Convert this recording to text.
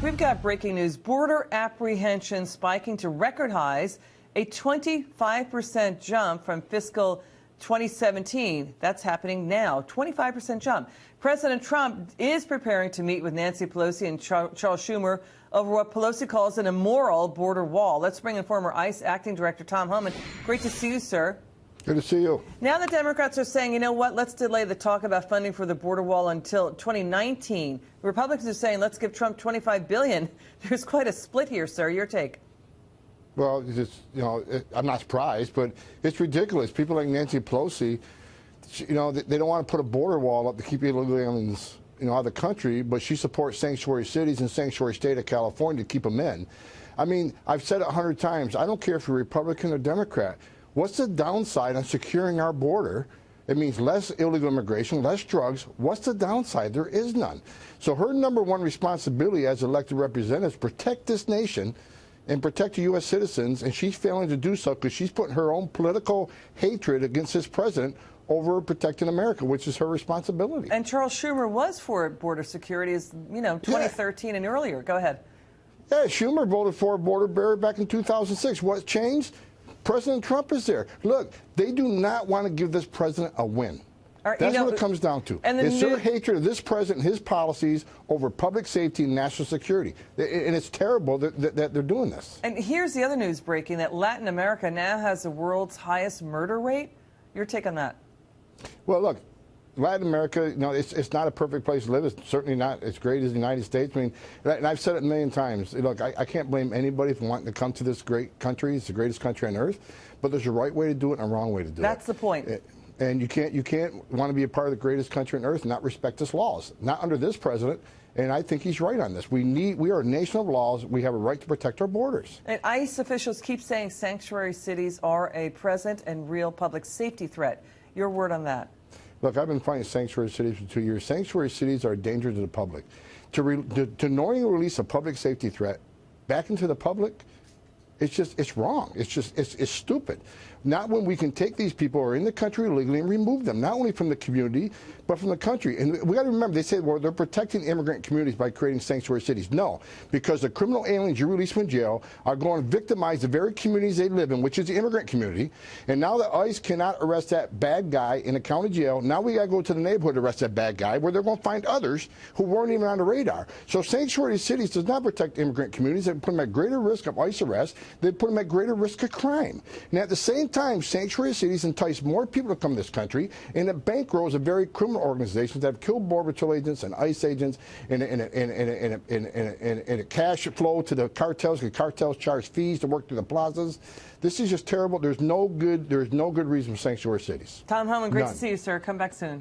We've got breaking news. Border apprehensions spiking to record highs, a 25% jump from fiscal 2017. That's happening now, 25% jump. President Trump is preparing to meet with Nancy Pelosi and Charles Schumer over what Pelosi calls an immoral border wall. Let's bring in former ICE Acting Director Tom Homan. Great to see you, sir. Good to see you. Now the Democrats are saying, you know what, let's delay the talk about funding for the border wall until 2019. Republicans are saying, let's give Trump $25 billion. There's quite a split here, sir. Your take. Well, I'm not surprised, but it's ridiculous. People like Nancy Pelosi, they don't want to put a border wall up to keep illegal aliens, out of the country, but she supports sanctuary cities and sanctuary state of California to keep them in. I mean, I've said it 100 times. I don't care if you're Republican or Democrat. What's the downside on securing our border? It means less illegal immigration, less drugs. What's the downside? There is none. So her number one responsibility as elected representative is protect this nation and protect the U.S. citizens, and she's failing to do so because she's putting her own political hatred against this president over protecting America, which is her responsibility. And Charles Schumer was for border security, as 2013 and earlier. Go ahead. Yeah, Schumer voted for a border barrier back in 2006. What changed? President Trump is there. Look, they do not want to give this president a win. That's what it comes down to. It's their hatred of this president and his policies over public safety and national security. And it's terrible that they're doing this. And here's the other news breaking, that Latin America now has the world's highest murder rate. Your take on that? Well, look, Latin America, it's not a perfect place to live. It's certainly not as great as the United States. I mean, and I've said it a million times. Look, I can't blame anybody for wanting to come to this great country. It's the greatest country on earth. But there's a right way to do it and a wrong way to do it. That's the point. And you can't want to be a part of the greatest country on earth and not respect its laws. Not under this president. And I think he's right on this. We are a nation of laws. We have a right to protect our borders. And ICE officials keep saying sanctuary cities are a present and real public safety threat. Your word on that? Look, I've been fighting sanctuary cities for 2 years. Sanctuary cities are a danger to the public. To knowingly release a public safety threat back into the public, it's wrong. It's stupid. Not when we can take these people who are in the country illegally and remove them, not only from the community, but from the country. And we got to remember, they say, well, they're protecting immigrant communities by creating sanctuary cities. No, because the criminal aliens you release from jail are going to victimize the very communities they live in, which is the immigrant community. And now that ICE cannot arrest that bad guy in a county jail, now we got to go to the neighborhood to arrest that bad guy, where they're going to find others who weren't even on the radar. So sanctuary cities does not protect immigrant communities. They put them at greater risk of ICE arrest. They put them at greater risk of crime. And at the same time, sanctuary cities entice more people to come to this country, and it bankrolls a very criminal organizations that have killed Border Patrol agents and ICE agents, and a cash flow to the cartels, because cartels charge fees to work through the plazas. This is just terrible. There's no good reason for sanctuary cities. Tom Homan, great to see you, sir. Come back soon.